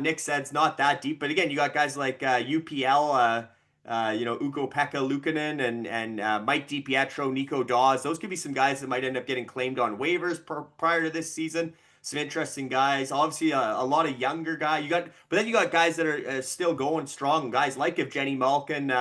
Nick said, it's not that deep. But again, you got guys like UPL, Ukko-Pekka Luukkonen and Mike DiPietro, Nico Dawes. Those could be some guys that might end up getting claimed on waivers prior to this season. some interesting guys. Obviously, a lot of younger guys. But then you got guys that are still going strong. Guys like Evgeny Malkin,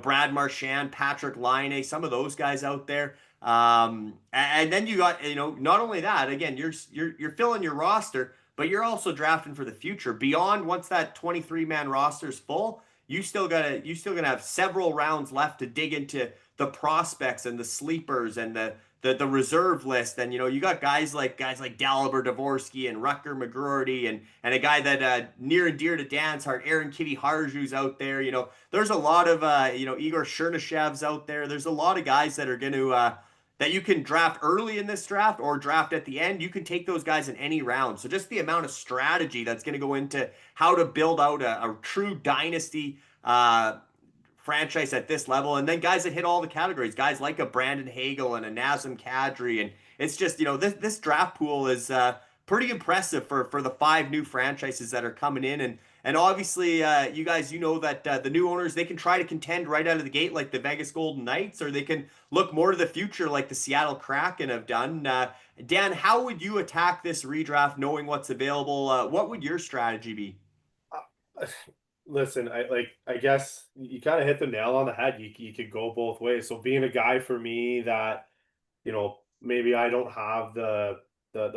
Brad Marchand, Patrick Laine, some of those guys out there. And then you got, not only that, again, you're filling your roster, but you're also drafting for the future. Beyond once that 23-man roster is full, you still gonna have several rounds left to dig into the prospects and the sleepers and the reserve list. And you got guys like Dalibor Dvorsky and Rutger McGroarty and a guy that near and dear to Dan's heart, Aaron Kitty Harju's out there. There's a lot of Igor Chernyshyv's out there. There's a lot of guys that are going to that you can draft early in this draft or draft at the end. You can take those guys in any round. So just the amount of strategy that's going to go into how to build out a true dynasty franchise at this level. And then guys that hit all the categories, guys like a Brandon Hagel and a Nazem Kadri. And it's just, this draft pool is pretty impressive for the 5 new franchises that are coming in. And obviously, you guys, that the new owners, they can try to contend right out of the gate like the Vegas Golden Knights, or they can look more to the future like the Seattle Kraken have done. Dan, how would you attack this redraft knowing what's available? What would your strategy be? Listen, I guess you kind of hit the nail on the head. You could go both ways. So being a guy for me that, maybe I don't have the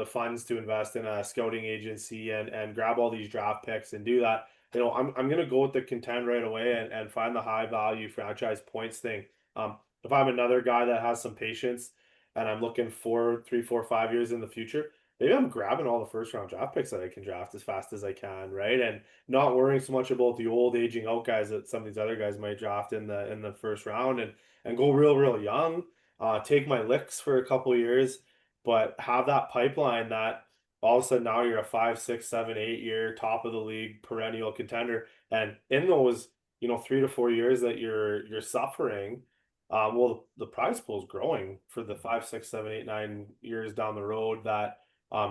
funds to invest in a scouting agency and grab all these draft picks and do that. I'm gonna go with the contend right away and find the high value franchise points thing. If I'm another guy that has some patience and I'm looking for 3, 4, 5 years in the future, maybe I'm grabbing all the first round draft picks that I can draft as fast as I can, right? And not worrying so much about the old aging out guys that some of these other guys might draft in the first round and go real young. Take my licks for a couple years, but have that pipeline that all of a sudden now you're a 5, 6, 7, 8 year top of the league perennial contender. And in those, 3 to 4 years that you're suffering, well, the prize pool is growing for the 5, 6, 7, 8, 9 years down the road that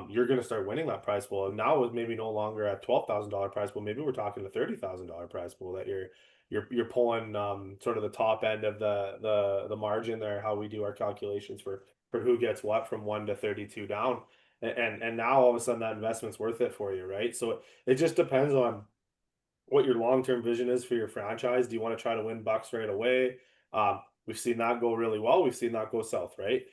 you're going to start winning that prize pool. And now it's maybe no longer a $12,000 prize pool. Maybe we're talking a $30,000 prize pool that you're pulling sort of the top end of the margin there, how we do our calculations for who gets what from 1 to 32 down. And now all of a sudden that investment's worth it for you, right? So it just depends on what your long-term vision is for your franchise. Do you want to try to win bucks right away? We've seen that go really well. We've seen that go south, right?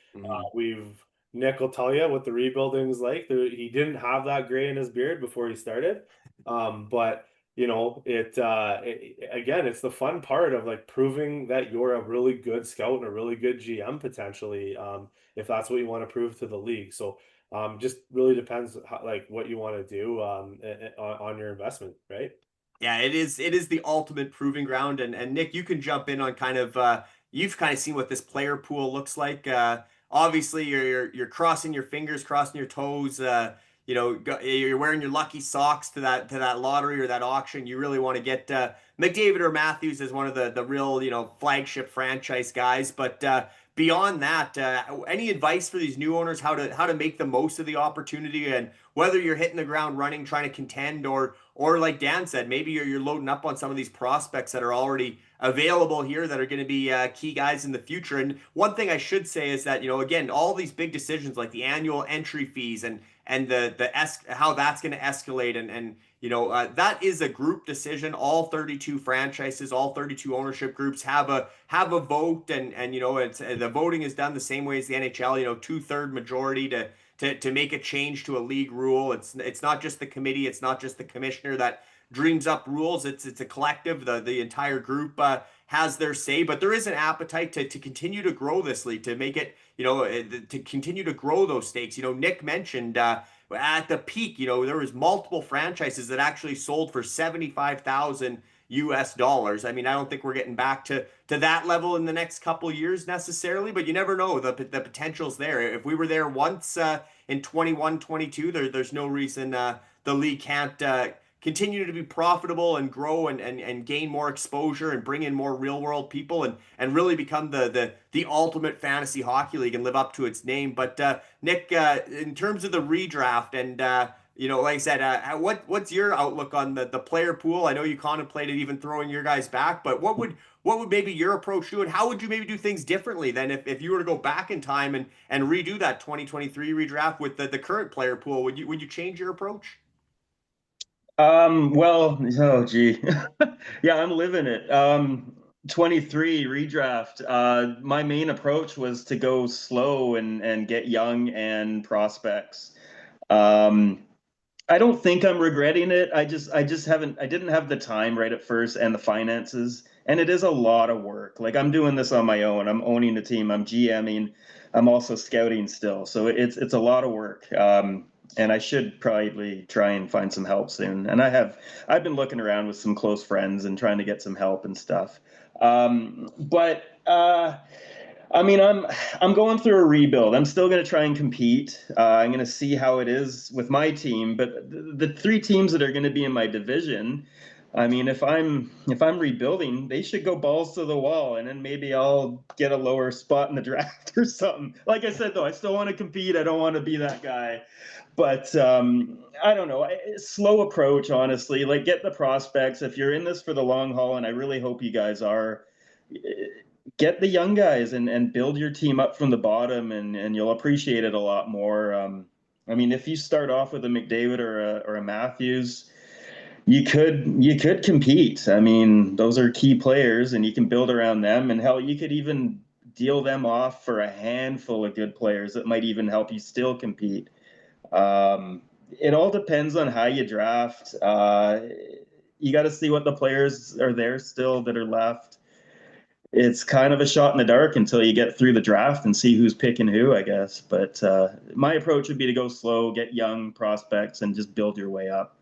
Nick will tell you what the rebuilding is like. He didn't have that gray in his beard before he started. But again, it's the fun part of like proving that you're a really good scout and a really good GM potentially, if that's what you want to prove to the league. So just really depends what you want to do on your investment, right? Yeah, it is the ultimate proving ground. And Nick, you can jump in on kind of you've kind of seen what this player pool looks like. Obviously you're crossing your fingers, crossing your toes. You're wearing your lucky socks to that lottery or that auction. You really want to get McDavid or Matthews as one of the real flagship franchise guys. But beyond that, any advice for these new owners how to make the most of the opportunity, and whether you're hitting the ground running trying to contend, or like Dan said, maybe you're loading up on some of these prospects that are already available here that are going to be key guys in the future. And one thing I should say is that again, all these big decisions like the annual entry fees and how that's going to escalate, and that is a group decision. All 32 franchises, all 32 ownership groups have a vote, and it's the voting is done the same way as the NHL. 2/3 majority to make a change to a league rule. It's not just the committee, it's not just the commissioner that dreams up rules. It's a collective. The entire group has their say, but there is an appetite to continue to grow this league, to make it to continue to grow those stakes. Nick mentioned at the peak, there was multiple franchises that actually sold for $75,000. I mean, I don't think we're getting back to that level in the next couple of years necessarily, but you never know. The potential's there. If we were there once in 21, 22, there's no reason the league can't continue to be profitable and grow and gain more exposure and bring in more real world people and really become the ultimate fantasy hockey league and live up to its name. But Nick, in terms of the redraft and like I said, what's your outlook on the player pool? I know you contemplated even throwing your guys back, but what would maybe your approach to it? How would you maybe do things differently than if you were to go back in time and redo that 2023 redraft with the current player pool? Would you change your approach? Well, oh gee. Yeah, I'm living it. 23 redraft. My main approach was to go slow and get young and prospects. Um, I don't think I'm regretting it. I just haven't I didn't have the time right at first and the finances. And it is a lot of work. Like I'm doing this on my own. I'm owning the team. I'm GMing. I'm also scouting still. So it's a lot of work. And I should probably try and find some help soon. And I've been looking around with some close friends and trying to get some help and stuff. But I mean, I'm going through a rebuild. I'm still going to try and compete. I'm going to see how it is with my team. But the three teams that are going to be in my division, I mean, if I'm rebuilding, they should go balls to the wall, and then maybe I'll get a lower spot in the draft or something. Like I said, though, I still want to compete. I don't want to be that guy. But I don't know. Slow approach, honestly. Like get the prospects. If you're in this for the long haul, and I really hope you guys are, get the young guys and build your team up from the bottom, and you'll appreciate it a lot more. I mean, if you start off with a McDavid or a Matthews, you could compete. I mean, those are key players, and you can build around them. And hell, you could even deal them off for a handful of good players that might even help you still compete. It all depends on how you draft. You got to see what the players are there still that are left. It's kind of a shot in the dark until you get through the draft and see who's picking who, I guess. But my approach would be to go slow, get young prospects, and just build your way up.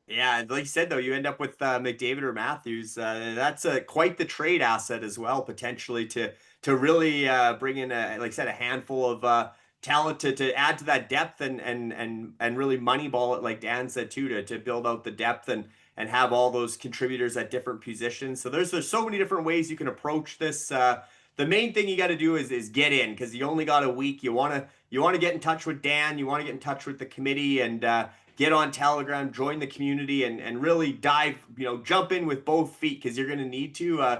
Yeah, like you said though, you end up with McDavid or Matthews. That's quite the trade asset as well, potentially to really bring in like I said, a handful of talent to add to that depth and really moneyball it, like Dan said too, to build out the depth and have all those contributors at different positions. So there's so many different ways you can approach this. The main thing you got to do is get in because you only got a week. You want to get in touch with Dan. You want to get in touch with the committee and get on Telegram, join the community, and really dive, jump in with both feet because you're going to need to.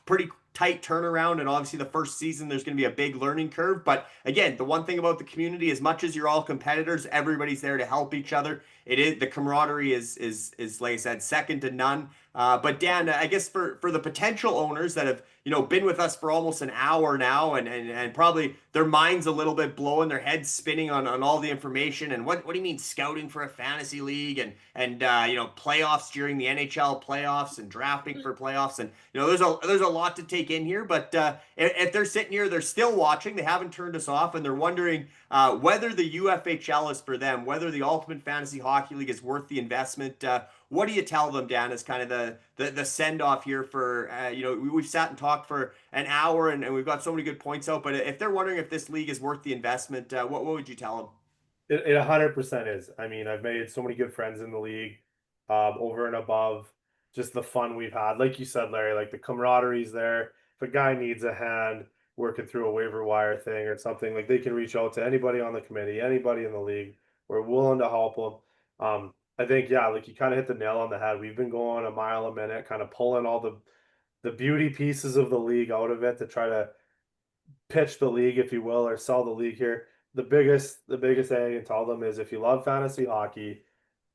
Pretty tight turnaround, and obviously the first season there's going to be a big learning curve. But again, the one thing about the community, as much as you're all competitors, everybody's there to help each other. It is the camaraderie is like I said, second to none. But Dan, I guess for the potential owners that have been with us for almost an hour now, and probably their minds a little bit blowing, their heads spinning on all the information and what do you mean scouting for a fantasy league and playoffs during the NHL playoffs and drafting for playoffs and there's a lot to take in here. But if they're sitting here, they're still watching, they haven't turned us off, and they're wondering whether the UFHL is for them, whether the Ultimate Fantasy Hockey League is worth the investment. What do you tell them, Dan, as kind of the send off here for we've sat and talked for an hour and we've got so many good points out, but if they're wondering if this league is worth the investment, what would you tell them? It 100% is. I mean, I've made so many good friends in the league, over and above just the fun we've had. Like you said, Larry, like the camaraderie's there. If a guy needs a hand working through a waiver wire thing or something, like they can reach out to anybody on the committee, anybody in the league. We're willing to help them. I think, yeah, like you kind of hit the nail on the head. We've been going a mile a minute, kind of pulling all the beauty pieces of the league out of it to try to pitch the league, if you will, or sell the league here. The biggest thing I can tell them is if you love fantasy hockey,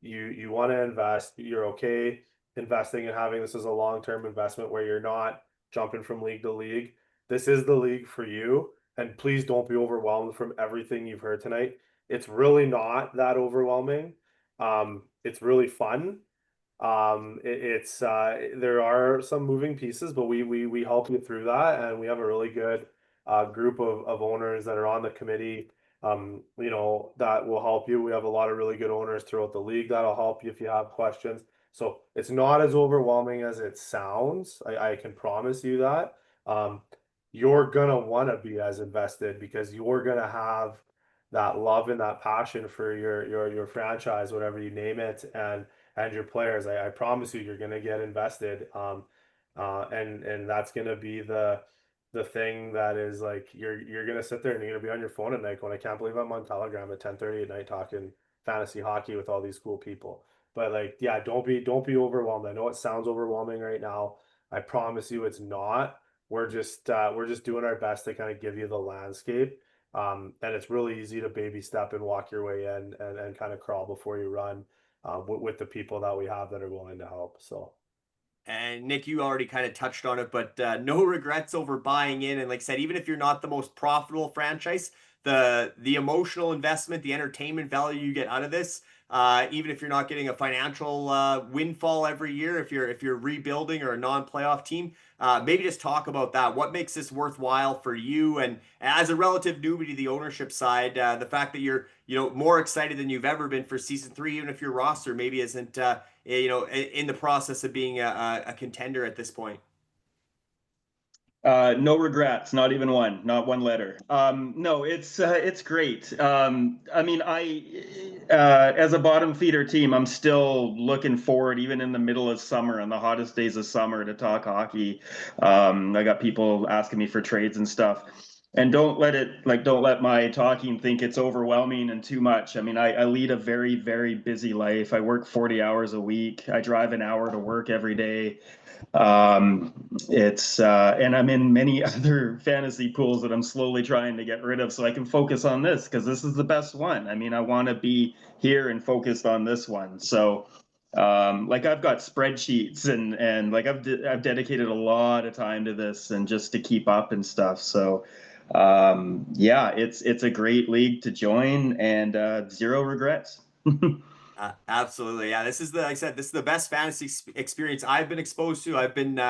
you want to invest, you're okay investing and having this as a long-term investment where you're not jumping from league to league. This is the league for you. And please don't be overwhelmed from everything you've heard tonight. It's really not that overwhelming. It's really fun. It's there are some moving pieces, but we help you through that, and we have a really good group of owners that are on the committee. That will help you. We have a lot of really good owners throughout the league that'll help you if you have questions. So it's not as overwhelming as it sounds. I can promise you that. You're gonna want to be as invested because you're gonna have that love and that passion for your franchise, whatever you name it, and your players. I promise you, you're gonna get invested. And that's gonna be the thing that is like you're gonna sit there and you're gonna be on your phone at night going, I can't believe I'm on Telegram at 10:30 at night talking fantasy hockey with all these cool people. But like, yeah, don't be overwhelmed. I know it sounds overwhelming right now. I promise you it's not. We're just doing our best to kind of give you the landscape. And it's really easy to baby step and walk your way in and kind of crawl before you run with the people that we have that are willing to help. So And Nick, you already kind of touched on it, but no regrets over buying in. And like I said, even if you're not the most profitable franchise, the emotional investment, the entertainment value you get out of this, even if you're not getting a financial windfall every year, if you're rebuilding or a non-playoff team, maybe just talk about that. What makes this worthwhile for you? And as a relative newbie to the ownership side, the fact that you're more excited than you've ever been for season 3, even if your roster maybe isn't in the process of being a contender at this point. No regrets, not even one, not one letter. No, it's great. I mean, as a bottom feeder team, I'm still looking forward, even in the middle of summer, on the hottest days of summer, to talk hockey. I got people asking me for trades and stuff. And don't let my talking think it's overwhelming and too much. I mean, I lead a very, very busy life. I work 40 hours a week. I drive an hour to work every day. And I'm in many other fantasy pools that I'm slowly trying to get rid of so I can focus on this, because this is the best one. I mean, I want to be here and focused on this one. So like, I've got spreadsheets and like I've dedicated a lot of time to this and just to keep up and stuff. So yeah, it's a great league to join, and zero regrets. Absolutely. Yeah. Like I said, this is the best fantasy experience I've been exposed to. I've been,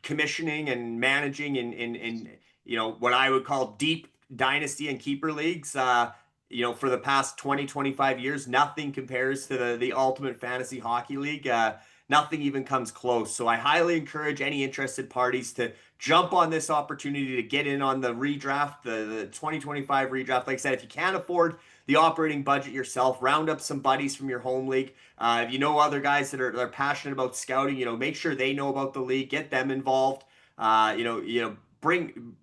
commissioning and managing in what I would call deep dynasty and keeper leagues, for the past 20, 25 years. Nothing compares to the ultimate fantasy hockey league. Nothing even comes close. So I highly encourage any interested parties to jump on this opportunity to get in on the redraft, the 2025 redraft. Like I said, if you can't afford the operating budget yourself, round up some buddies from your home league. If you know other guys that are passionate about scouting, make sure they know about the league, get them involved. Bring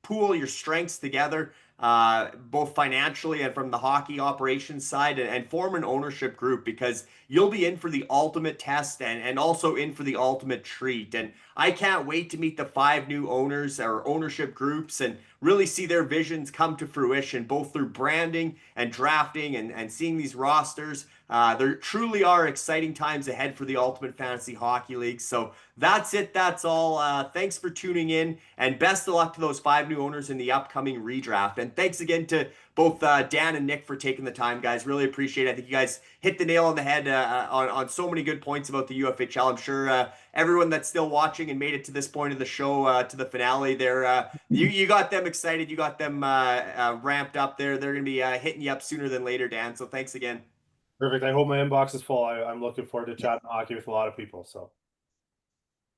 pool your strengths together, both financially and from the hockey operations side, and form an ownership group, because you'll be in for the ultimate test and also in for the ultimate treat. And I can't wait to meet the 5 new owners or ownership groups and really see their visions come to fruition, both through branding and drafting and seeing these rosters. There truly are exciting times ahead for the Ultimate Fantasy Hockey League. So that's it. That's all. Thanks for tuning in, and best of luck to those 5 new owners in the upcoming redraft. And thanks again to both Dan and Nick for taking the time, guys. Really appreciate it. I think you guys hit the nail on the head on so many good points about the UFHL. I'm sure everyone that's still watching and made it to this point of the show, to the finale, you got them excited. You got them ramped up. They're going to be hitting you up sooner than later, Dan. So thanks again. perfect. I hope my inbox is full. I'm looking forward to chatting hockey with a lot of people. So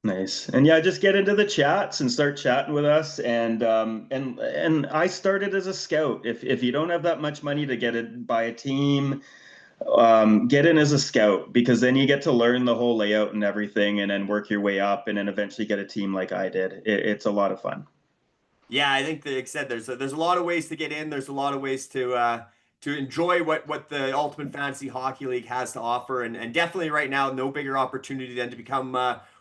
Nice. And yeah, just get into the chats and start chatting with us. And I started as a scout. If you don't have that much money to get it by a team, get in as a scout, because then you get to learn the whole layout and everything, and then work your way up, and then eventually get a team like I did. It's a lot of fun. Yeah, I think like I said, there's a lot of ways to get in. There's a lot of ways to enjoy what the Ultimate Fantasy Hockey League has to offer, and definitely right now, no bigger opportunity than to become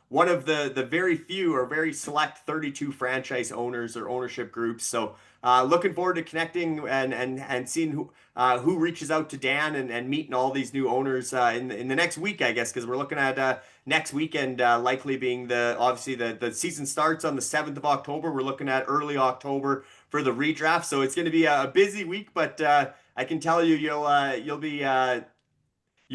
one of the very few or very select 32 franchise owners or ownership groups. So looking forward to connecting and seeing who reaches out to Dan and meeting all these new owners in the next week, I guess, because we're looking at next weekend likely being obviously the season starts on the 7th of October. We're looking at early October for the redraft, so it's going to be a busy week, but I can tell you you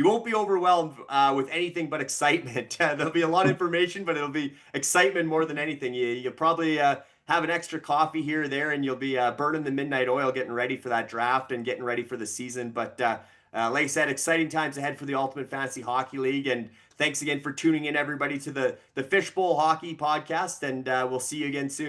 won't be overwhelmed with anything but excitement. There'll be a lot of information, but it'll be excitement more than anything. You'll probably have an extra coffee here or there, and you'll be burning the midnight oil, getting ready for that draft and getting ready for the season. But like I said, exciting times ahead for the Ultimate Fantasy Hockey League. And thanks again for tuning in, everybody, to the Fishbowl Hockey Podcast. And we'll see you again soon.